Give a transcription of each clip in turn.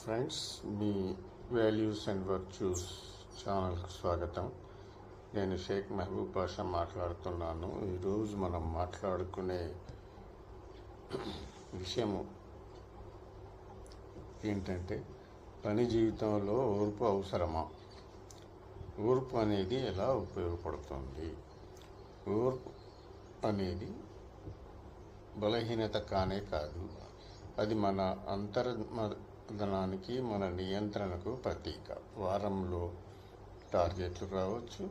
Friends, me values and virtues ఛానల్కి స్వాగతం. నేను షేక్ మహబూబ్ పాషా మాట్లాడుతున్నాను. ఈరోజు మనం మాట్లాడుకునే విషయము ఏంటంటే, పని జీవితంలో ఓర్పు అవసరమా? ఓర్పు అనేది ఎలా ఉపయోగపడుతుంది? ఓర్పు అనేది బలహీనత కానే కాదు, అది మన అంతర్మదనానికి, మన నియంత్రణకు ప్రతీక. వారంలో టార్గెట్లు రావచ్చు,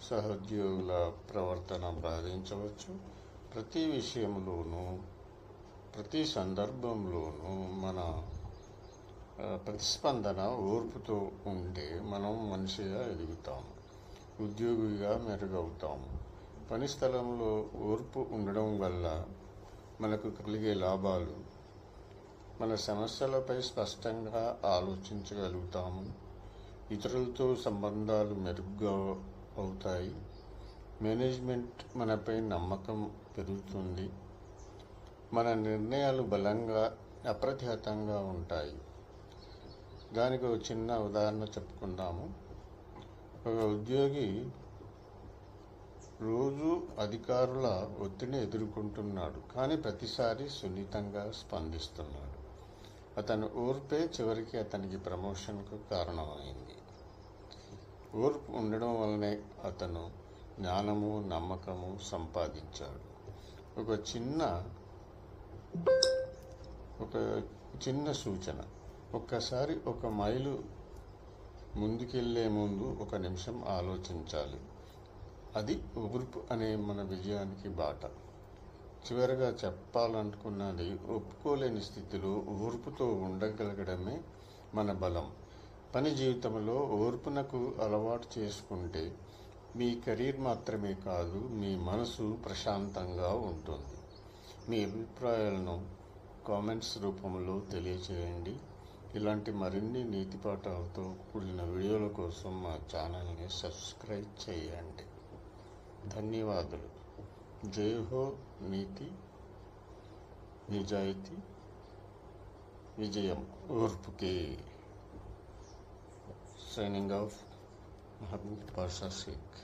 సహోద్యోగుల ప్రవర్తన బాధించవచ్చు. ప్రతి విషయంలోనూ, ప్రతి సందర్భంలోనూ మన ప్రతిస్పందన ఓర్పుతో ఉంటే మనం మనిషిగా ఎదుగుతాము, ఉద్యోగిగా మెరుగవుతాము. పని స్థలంలో ఓర్పు ఉండడం వల్ల మనకు కలిగే లాభాలు: మన సమస్యలపై స్పష్టంగా ఆలోచించగలుగుతాము, ఇతరులతో సంబంధాలు మెరుగ్గా అవుతాయి, మేనేజ్మెంట్ మనపై నమ్మకం పెరుగుతుంది, మన నిర్ణయాలు బలంగా అప్రతిహతంగా ఉంటాయి. దానికి ఒక చిన్న ఉదాహరణ చెప్పుకుందాము. ఒక ఉద్యోగి రోజు అధికారుల ఒత్తిడిని ఎదుర్కొంటున్నాడు, కానీ ప్రతిసారి సున్నితంగా స్పందిస్తున్నాడు. అతని ఓర్పే చివరికి అతనికి ప్రమోషన్కు కారణమైంది. ఓర్పు ఉండడం వల్లనే అతను జ్ఞానము, నమ్మకము సంపాదించాడు. ఒక చిన్న సూచన: ఒక్కసారి ఒక మైలు ముందుకెళ్లే ముందు 1 నిమిషం ఆలోచించాలి. అది ఓర్పు అనే మన విజయానికి బాట. చివరగా చెప్పాలనుకున్నది, ఒప్పుకోలేని స్థితిలో ఓర్పుతో ఉండగలగడమే మన బలం. పని జీవితంలో ఓర్పునకు అలవాటు చేసుకుంటే మీ కెరీర్ మాత్రమే కాదు, మీ మనసు ప్రశాంతంగా ఉంటుంది. మీ అభిప్రాయాలను కామెంట్స్ రూపంలో తెలియచేయండి. ఇలాంటి మరిన్ని నీతి పాఠాలతో కూడిన వీడియోల కోసం మా ఛానల్ని సబ్స్క్రైబ్ చేయండి. ధన్యవాదాలు. జై హో నీతి, నిజాయితీ, విజయం ఓర్పుకే. Signing off, Mehboob Pasha Sheikh.